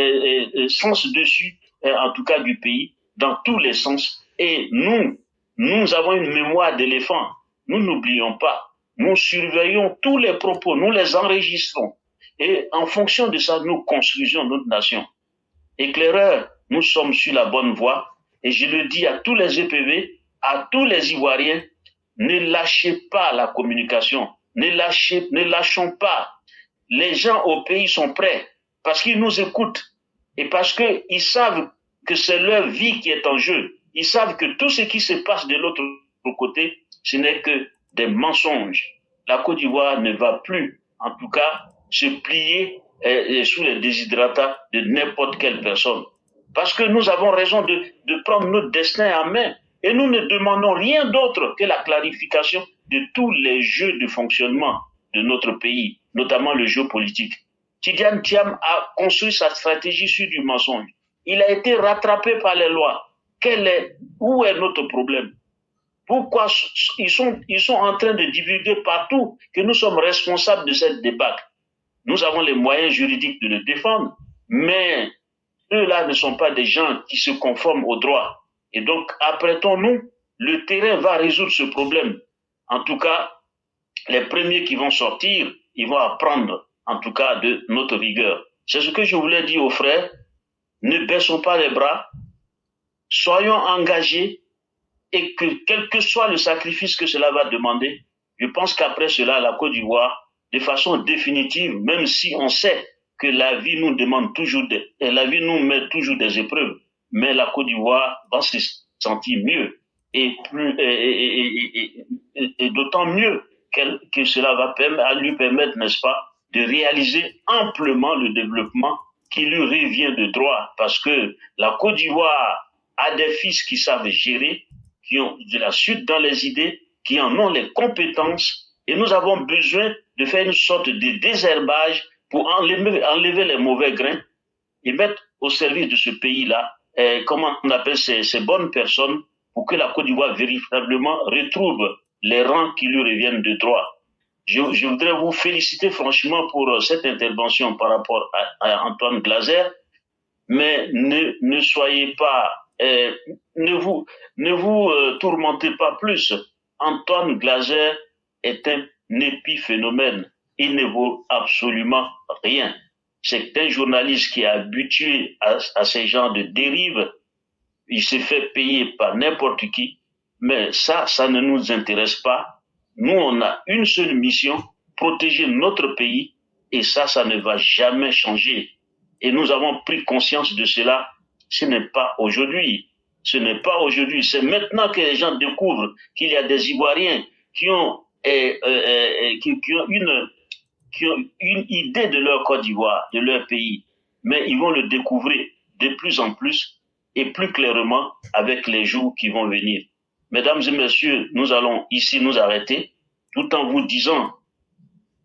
sens dessus, en tout cas du pays, dans tous les sens. Et nous avons une mémoire d'éléphant. Nous n'oublions pas. Nous surveillons tous les propos, nous les enregistrons. Et en fonction de ça, nous construisons notre nation. Éclaireurs, nous sommes sur la bonne voie. Et je le dis à tous les EPV, à tous les Ivoiriens, ne lâchez pas la communication. Ne lâchons pas. Les gens au pays sont prêts parce qu'ils nous écoutent et parce qu'ils savent que c'est leur vie qui est en jeu. Ils savent que tout ce qui se passe de l'autre côté, ce n'est que des mensonges. La Côte d'Ivoire ne va plus, en tout cas, se plier sous les déshydratats de n'importe quelle personne. Parce que nous avons raison de prendre notre destin en main. Et nous ne demandons rien d'autre que la clarification de tous les jeux de fonctionnement de notre pays, notamment le jeu politique. Tidiane Thiam a construit sa stratégie sur du mensonge. Il a été rattrapé par les lois. Où est notre problème? Pourquoi ils sont en train de divulguer partout que nous sommes responsables de cette débâcle? Nous avons les moyens juridiques de le défendre, mais eux-là ne sont pas des gens qui se conforment au droit. Et donc, apprêtons-nous, le terrain va résoudre ce problème. En tout cas, les premiers qui vont sortir, ils vont apprendre, en tout cas, de notre rigueur. C'est ce que je voulais dire aux frères. Ne baissons pas les bras, soyons engagés et que quel que soit le sacrifice que cela va demander, je pense qu'après cela, la Côte d'Ivoire, de façon définitive, même si on sait que la vie nous demande toujours la vie nous met toujours des épreuves, mais la Côte d'Ivoire va se sentir mieux et d'autant mieux que cela va lui permettre, n'est-ce pas, de réaliser amplement le développement qui lui revient de droit, parce que la Côte d'Ivoire a des fils qui savent gérer, qui ont de la suite dans les idées, qui en ont les compétences, et nous avons besoin de faire une sorte de désherbage pour enlever les mauvais grains et mettre au service de ce pays-là, comment on appelle ces bonnes personnes, pour que la Côte d'Ivoire véritablement retrouve les rangs qui lui reviennent de droit. Je voudrais vous féliciter franchement pour cette intervention par rapport à Antoine Glaser, mais ne soyez pas, ne vous tourmentez pas plus. Antoine Glaser est un épiphénomène. Il ne vaut absolument rien. C'est un journaliste qui est habitué à ces genres de dérives. Il se fait payer par n'importe qui, mais ça ne nous intéresse pas. Nous, on a une seule mission, protéger notre pays, et ça ne va jamais changer. Et nous avons pris conscience de cela. Ce n'est pas aujourd'hui. Ce n'est pas aujourd'hui. C'est maintenant que les gens découvrent qu'il y a des Ivoiriens qui ont une idée de leur Côte d'Ivoire, de leur pays. Mais ils vont le découvrir de plus en plus et plus clairement avec les jours qui vont venir. Mesdames et messieurs, nous allons ici nous arrêter, tout en vous disant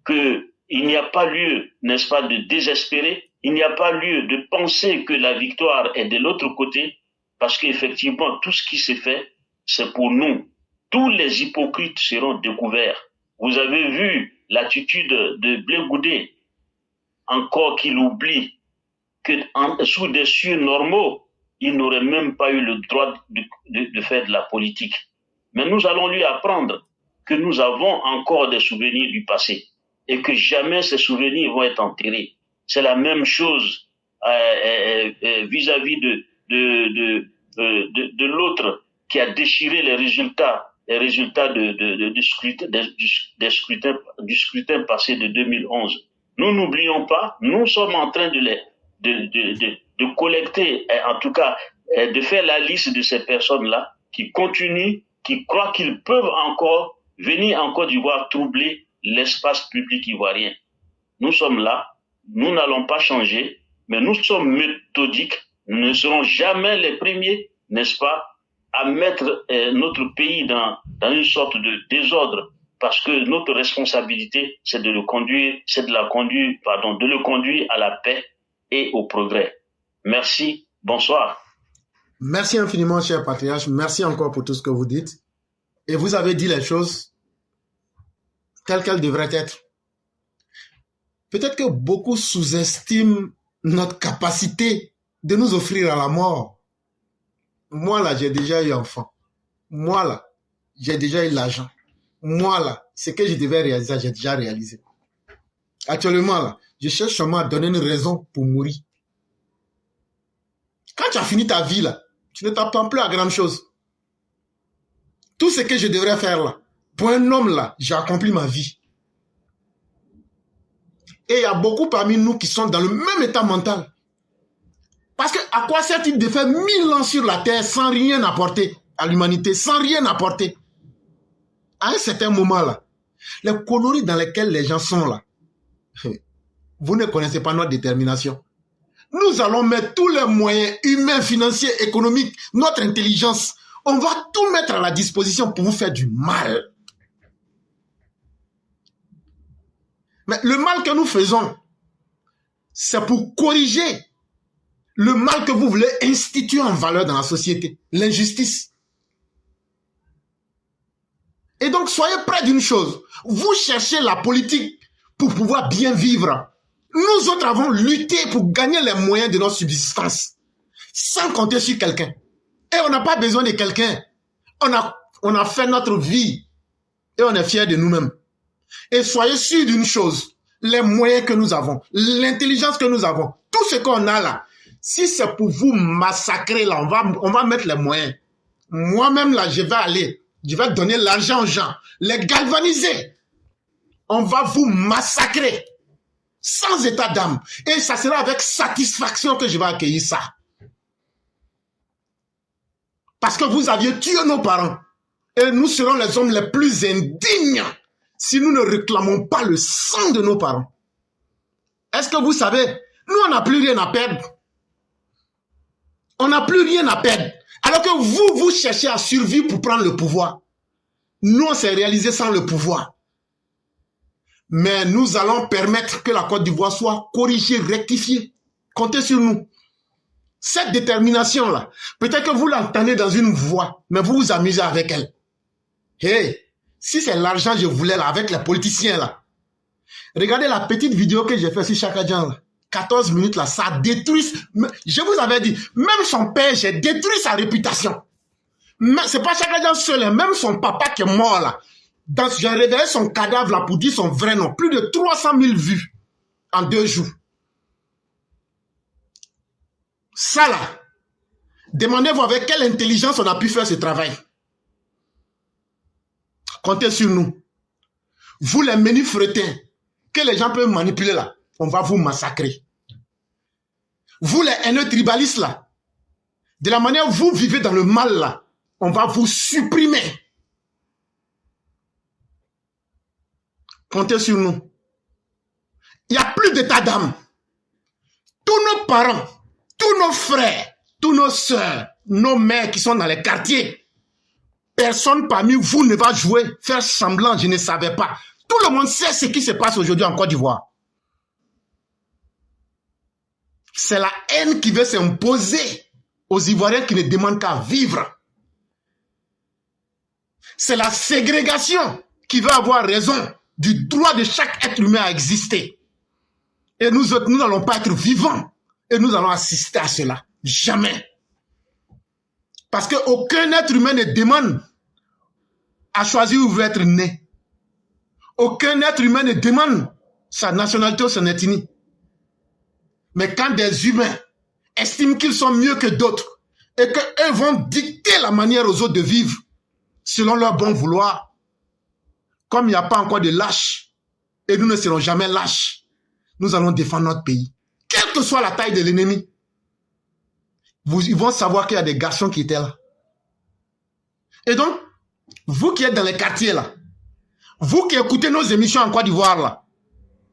qu'il n'y a pas lieu, n'est-ce pas, de désespérer, il n'y a pas lieu de penser que la victoire est de l'autre côté, parce qu'effectivement, tout ce qui s'est fait, c'est pour nous. Tous les hypocrites seront découverts. Vous avez vu l'attitude de Blé Goudé, encore qu'il oublie que sous des cieux normaux, il n'aurait même pas eu le droit de faire de la politique. Mais nous allons lui apprendre que nous avons encore des souvenirs du passé et que jamais ces souvenirs vont être enterrés. C'est la même chose vis-à-vis de l'autre qui a déchiré les résultats du scrutin passé de 2011. Nous n'oublions pas, nous sommes en train de collecter, en tout cas, de faire la liste de ces personnes-là qui continuent, qui croient qu'ils peuvent encore venir en Côte d'Ivoire troubler l'espace public ivoirien. Nous sommes là, nous n'allons pas changer, mais nous sommes méthodiques, nous ne serons jamais les premiers, n'est-ce pas, à mettre notre pays dans une sorte de désordre, parce que notre responsabilité, c'est de le conduire à la paix et au progrès. Merci, bonsoir. Merci infiniment, cher patriarche. Merci encore pour tout ce que vous dites. Et vous avez dit les choses telles qu'elles devraient être. Peut-être que beaucoup sous-estiment notre capacité de nous offrir à la mort. Moi, là, j'ai déjà eu enfant. Moi, là, j'ai déjà eu l'argent. Moi, là, ce que je devais réaliser, j'ai déjà réalisé. Actuellement, là, je cherche seulement à donner une raison pour mourir. Quand tu as fini ta vie, là, tu ne t'attends plus à grande chose. Tout ce que je devrais faire, là, pour un homme, là, j'ai accompli ma vie. Et il y a beaucoup parmi nous qui sont dans le même état mental. Parce que à quoi sert-il de faire 1000 ans sur la terre sans rien apporter à l'humanité, sans rien apporter? À un certain moment, là, les conneries dans lesquelles les gens sont là, vous ne connaissez pas notre détermination. Nous allons mettre tous les moyens humains, financiers, économiques, notre intelligence. On va tout mettre à la disposition pour vous faire du mal. Mais le mal que nous faisons, c'est pour corriger le mal que vous voulez instituer en valeur dans la société, l'injustice. Et donc, soyez près d'une chose. Vous cherchez la politique pour pouvoir bien vivre. Nous autres avons lutté pour gagner les moyens de notre subsistance, sans compter sur quelqu'un. Et on n'a pas besoin de quelqu'un. On a fait notre vie et on est fiers de nous-mêmes. Et soyez sûrs d'une chose, les moyens que nous avons, l'intelligence que nous avons, tout ce qu'on a là, si c'est pour vous massacrer là, on va mettre les moyens. Moi-même là, je vais donner l'argent aux gens, les galvaniser. On va vous massacrer. Sans état d'âme. Et ça sera avec satisfaction que je vais accueillir ça. Parce que vous aviez tué nos parents. Et nous serons les hommes les plus indignes si nous ne réclamons pas le sang de nos parents. Est-ce que vous savez, nous on n'a plus rien à perdre. On n'a plus rien à perdre. Alors que vous cherchez à survivre pour prendre le pouvoir. Nous on s'est réalisé sans le pouvoir. Mais nous allons permettre que la Côte d'Ivoire soit corrigée, rectifiée. Comptez sur nous. Cette détermination-là, peut-être que vous l'entendez dans une voix, mais vous vous amusez avec elle. Hey, si c'est l'argent que je voulais là, avec les politiciens là, regardez la petite vidéo que j'ai faite sur Chaka Dian là. 14 minutes là, ça détruit. Je vous avais dit, même son père, j'ai détruit sa réputation. C'est pas Chaka Dian seul, hein, même son papa qui est mort là. J'ai révélé son cadavre là pour dire son vrai nom. Plus de 300 000 vues en 2 jours. Ça là, demandez-vous avec quelle intelligence on a pu faire ce travail. Comptez sur nous. Vous les menus fretins que les gens peuvent manipuler là, on va vous massacrer. Vous les haineux tribalistes là, de la manière où vous vivez dans le mal là, on va vous supprimer. Comptez sur nous. Il n'y a plus d'état d'âme. Tous nos parents, tous nos frères, tous nos sœurs, nos mères qui sont dans les quartiers, personne parmi vous ne va jouer, faire semblant, je ne savais pas. Tout le monde sait ce qui se passe aujourd'hui en Côte d'Ivoire. C'est la haine qui veut s'imposer aux Ivoiriens qui ne demandent qu'à vivre. C'est la ségrégation qui veut avoir raison du droit de chaque être humain à exister. Et nous autres, nous n'allons pas être vivants. Et nous allons assister à cela. Jamais. Parce qu'aucun être humain ne demande à choisir où il veut être né. Aucun être humain ne demande sa nationalité ou son ethnie. Mais quand des humains estiment qu'ils sont mieux que d'autres et qu'eux vont dicter la manière aux autres de vivre selon leur bon vouloir, comme il n'y a pas encore de lâches, et nous ne serons jamais lâches, nous allons défendre notre pays. Quelle que soit la taille de l'ennemi, ils vont savoir qu'il y a des garçons qui étaient là. Et donc, vous qui êtes dans les quartiers là, vous qui écoutez nos émissions en Côte d'Ivoire là,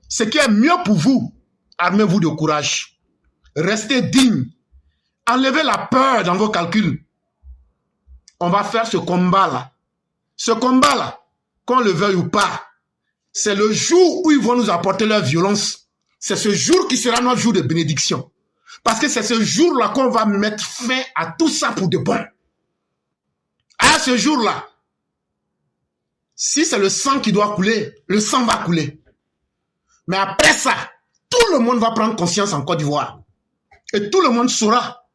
ce qui est mieux pour vous, armez-vous de courage. Restez dignes. Enlevez la peur dans vos calculs. On va faire ce combat là. Ce combat là, qu'on le veuille ou pas, c'est le jour où ils vont nous apporter leur violence. C'est ce jour qui sera notre jour de bénédiction. Parce que c'est ce jour-là qu'on va mettre fin à tout ça pour de bon. À ce jour-là, si c'est le sang qui doit couler, le sang va couler. Mais après ça, tout le monde va prendre conscience en Côte d'Ivoire. Et tout le monde saura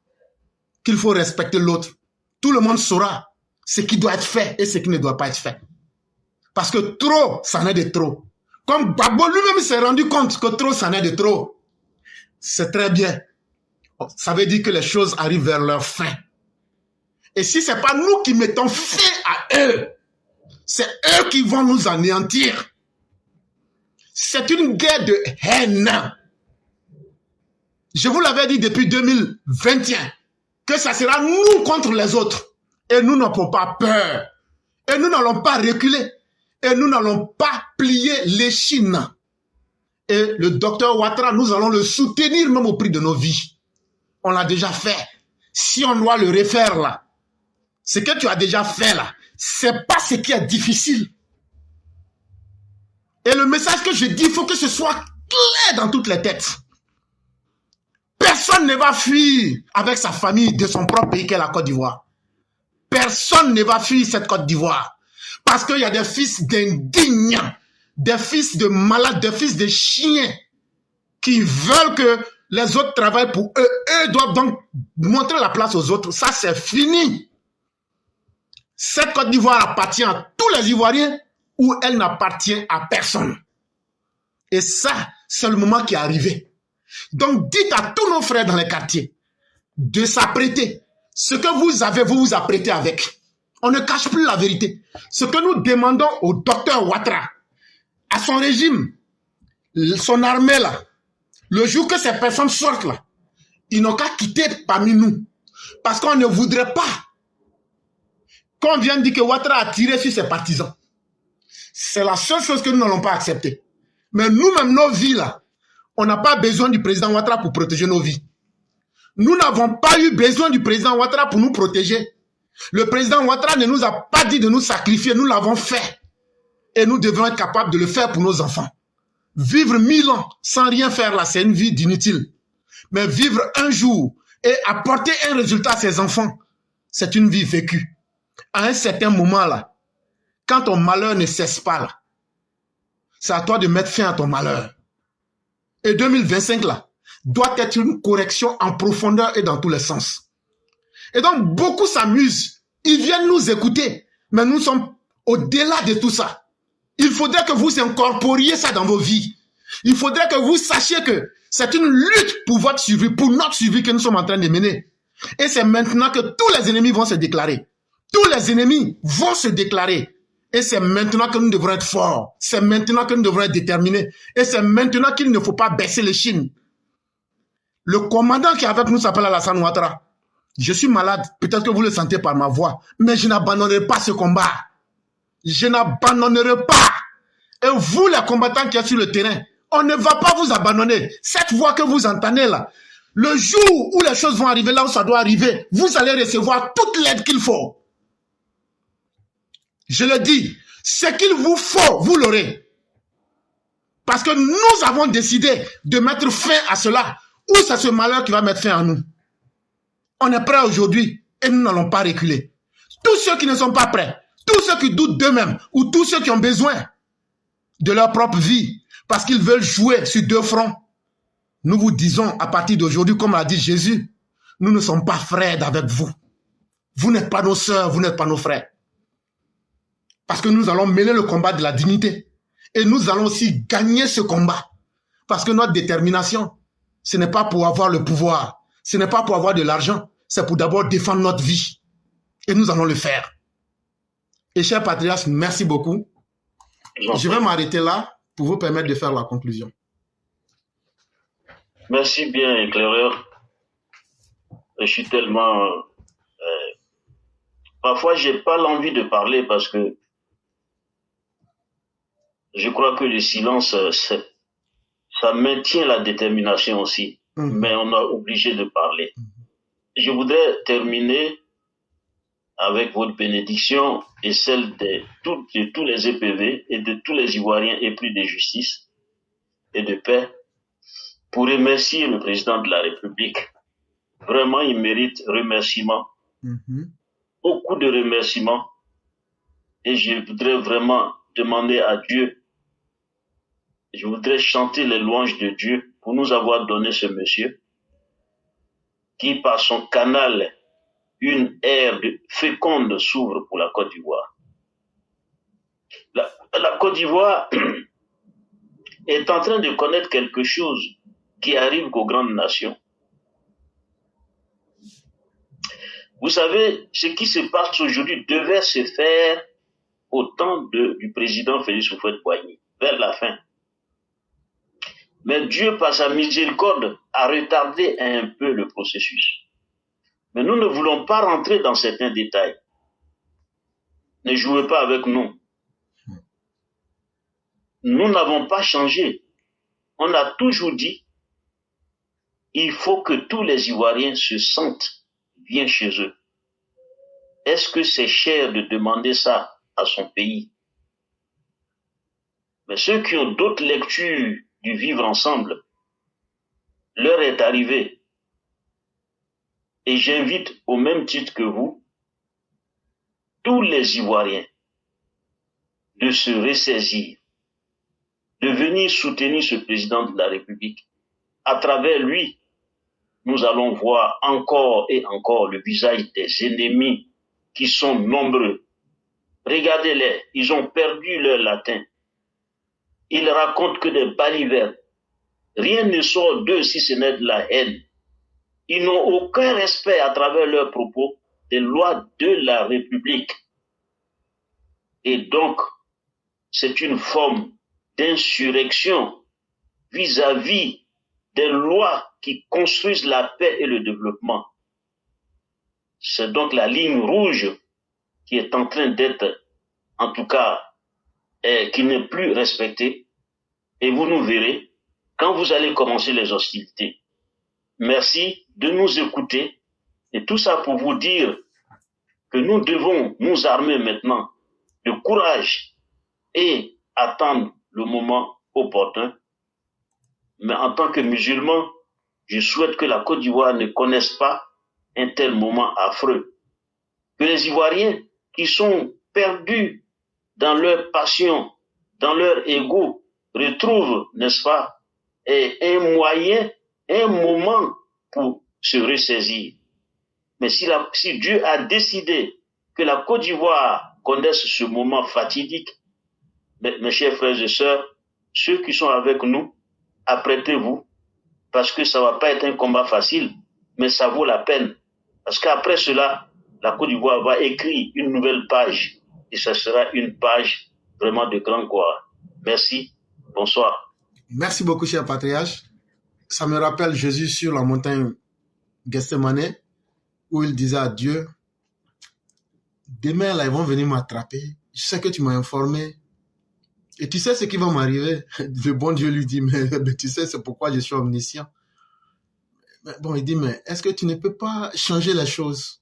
qu'il faut respecter l'autre. Tout le monde saura ce qui doit être fait et ce qui ne doit pas être fait. Parce que trop, ça n'est de trop. Comme Gbagbo lui-même s'est rendu compte que trop, ça n'est de trop. C'est très bien. Ça veut dire que les choses arrivent vers leur fin. Et si ce n'est pas nous qui mettons fin à eux, c'est eux qui vont nous anéantir. C'est une guerre de haine. Je vous l'avais dit depuis 2021, que ça sera nous contre les autres. Et nous n'avons pas peur. Et nous n'allons pas reculer. Et nous n'allons pas plier l'échine. Et le docteur Ouattara, nous allons le soutenir même au prix de nos vies. On l'a déjà fait. Si on doit le refaire là, ce que tu as déjà fait là, c'est pas ce qui est difficile. Et le message que je dis, il faut que ce soit clair dans toutes les têtes. Personne ne va fuir avec sa famille de son propre pays qu'est la Côte d'Ivoire. Personne ne va fuir cette Côte d'Ivoire. Parce qu'il y a des fils d'indignes, des fils de malades, des fils de chiens qui veulent que les autres travaillent pour eux. Eux doivent donc montrer la place aux autres. Ça, c'est fini. Cette Côte d'Ivoire appartient à tous les Ivoiriens ou elle n'appartient à personne. Et ça, c'est le moment qui est arrivé. Donc, dites à tous nos frères dans les quartiers de s'apprêter. Ce que vous avez, vous vous apprêtez avec. On ne cache plus la vérité. Ce que nous demandons au docteur Ouattara, à son régime, son armée là, le jour que ces personnes sortent là, ils n'ont qu'à quitter parmi nous. Parce qu'on ne voudrait pas qu'on vienne dire que Ouattara a tiré sur ses partisans. C'est la seule chose que nous n'allons pas accepter. Mais nous-mêmes, nos vies là, on n'a pas besoin du président Ouattara pour protéger nos vies. Nous n'avons pas eu besoin du président Ouattara pour nous protéger. Le président Ouattara ne nous a pas dit de nous sacrifier, nous l'avons fait. Et nous devons être capables de le faire pour nos enfants. Vivre 1000 ans sans rien faire là, c'est une vie d'inutile. Mais vivre un jour et apporter un résultat à ses enfants, c'est une vie vécue. À un certain moment là, quand ton malheur ne cesse pas là, c'est à toi de mettre fin à ton malheur. Et 2025 là, doit être une correction en profondeur et dans tous les sens. Et donc, beaucoup s'amusent. Ils viennent nous écouter. Mais nous sommes au-delà de tout ça. Il faudrait que vous incorporiez ça dans vos vies. Il faudrait que vous sachiez que c'est une lutte pour votre survie, pour notre survie que nous sommes en train de mener. Et c'est maintenant que tous les ennemis vont se déclarer. Tous les ennemis vont se déclarer. Et c'est maintenant que nous devrons être forts. C'est maintenant que nous devrons être déterminés. Et c'est maintenant qu'il ne faut pas baisser les chines. Le commandant qui est avec nous s'appelle Alassane Ouattara. Je suis malade, peut-être que vous le sentez par ma voix, mais je n'abandonnerai pas ce combat. Je n'abandonnerai pas. Et vous, les combattants qui êtes sur le terrain, on ne va pas vous abandonner. Cette voix que vous entendez là, le jour où les choses vont arriver là où ça doit arriver, vous allez recevoir toute l'aide qu'il faut. Je le dis, ce qu'il vous faut, vous l'aurez. Parce que nous avons décidé de mettre fin à cela. Ou c'est ce malheur qui va mettre fin à nous. On est prêts aujourd'hui et nous n'allons pas reculer. Tous ceux qui ne sont pas prêts, tous ceux qui doutent d'eux-mêmes ou tous ceux qui ont besoin de leur propre vie parce qu'ils veulent jouer sur deux fronts, nous vous disons à partir d'aujourd'hui, comme l'a dit Jésus, nous ne sommes pas frères avec vous. Vous n'êtes pas nos sœurs, vous n'êtes pas nos frères. Parce que nous allons mêler le combat de la dignité. Et nous allons aussi gagner ce combat. Parce que notre détermination, ce n'est pas pour avoir le pouvoir. Ce n'est pas pour avoir de l'argent. C'est pour d'abord défendre notre vie. Et nous allons le faire. Et chers patriotes, merci beaucoup. Je vais m'arrêter là pour vous permettre de faire la conclusion. Merci bien, éclaireur. Je suis tellement... parfois, je n'ai pas l'envie de parler parce que je crois que le silence, ça maintient la détermination aussi. Mais on est obligé de parler. Je voudrais terminer avec votre bénédiction et celle de tous les EPV et de tous les Ivoiriens épris de justice et de paix. pour remercier le président de la République. Vraiment, il mérite remerciements, beaucoup de remerciements. Et je voudrais vraiment demander à Dieu, je voudrais chanter les louanges de Dieu pour nous avoir donné ce monsieur qui, par son canal, une ère féconde s'ouvre pour la Côte d'Ivoire. La Côte d'Ivoire est en train de connaître quelque chose qui arrive qu'aux grandes nations. Vous savez, ce qui se passe aujourd'hui devait se faire au temps du président Félix Houphouët-Boigny, vers la fin. Mais Dieu, par sa miséricorde, a retardé un peu le processus. Mais nous ne voulons pas rentrer dans certains détails. Ne jouez pas avec nous. Nous n'avons pas changé. On a toujours dit, il faut que tous les Ivoiriens se sentent bien chez eux. Est-ce que c'est cher de demander ça à son pays? Mais ceux qui ont d'autres lectures du vivre ensemble, l'heure est arrivée. Et j'invite au même titre que vous, tous les Ivoiriens de se ressaisir, de venir soutenir ce président de la République. À travers lui, nous allons voir encore et encore le visage des ennemis qui sont nombreux. Regardez-les, ils ont perdu leur latin. Ils racontent que des balivernes. Rien ne sort d'eux si ce n'est de la haine. Ils n'ont aucun respect à travers leurs propos des lois de la République. Et donc, c'est une forme d'insurrection vis-à-vis des lois qui construisent la paix et le développement. C'est donc la ligne rouge qui est en train d'être, en tout cas, qui n'est plus respectée. Et vous nous verrez quand vous allez commencer les hostilités. Merci de nous écouter. Et tout ça pour vous dire que nous devons nous armer maintenant de courage et attendre le moment opportun. Mais en tant que musulman, je souhaite que la Côte d'Ivoire ne connaisse pas un tel moment affreux. Que les Ivoiriens qui sont perdus dans leur passion, dans leur ego, retrouvent, n'est-ce pas, un moyen, un moment pour se ressaisir. Mais si Dieu a décidé que la Côte d'Ivoire connaisse ce moment fatidique, mes chers frères et sœurs, ceux qui sont avec nous, apprêtez-vous, parce que ça va pas être un combat facile, mais ça vaut la peine. Parce qu'après cela, la Côte d'Ivoire va écrire une nouvelle page, et ça sera une page vraiment de grande gloire. Merci, bonsoir. Merci beaucoup, cher patriarche. Ça me rappelle Jésus sur la montagne Gethsemane, où il disait à Dieu, demain, là, ils vont venir m'attraper. Je sais que tu m'as informé. Et tu sais ce qui va m'arriver. Le bon Dieu lui dit, mais tu sais, c'est pourquoi je suis omniscient. Mais bon, il dit, mais est-ce que tu ne peux pas changer les choses?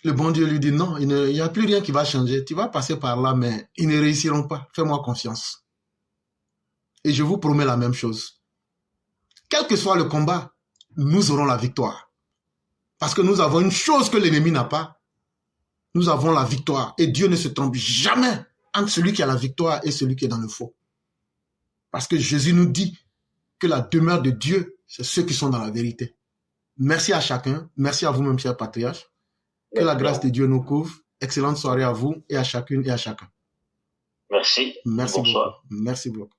Le bon Dieu lui dit, non, il n'y a plus rien qui va changer. Tu vas passer par là, mais ils ne réussiront pas. Fais-moi confiance. Et je vous promets la même chose. Quel que soit le combat, nous aurons la victoire. Parce que nous avons une chose que l'ennemi n'a pas. Nous avons la victoire. Et Dieu ne se trompe jamais entre celui qui a la victoire et celui qui est dans le faux. Parce que Jésus nous dit que la demeure de Dieu, c'est ceux qui sont dans la vérité. Merci à chacun. Merci à vous-même, cher patriarche. Que la grâce de Dieu nous couvre. Excellente soirée à vous et à chacune et à chacun. Merci. Merci Bonsoir. beaucoup. Merci beaucoup.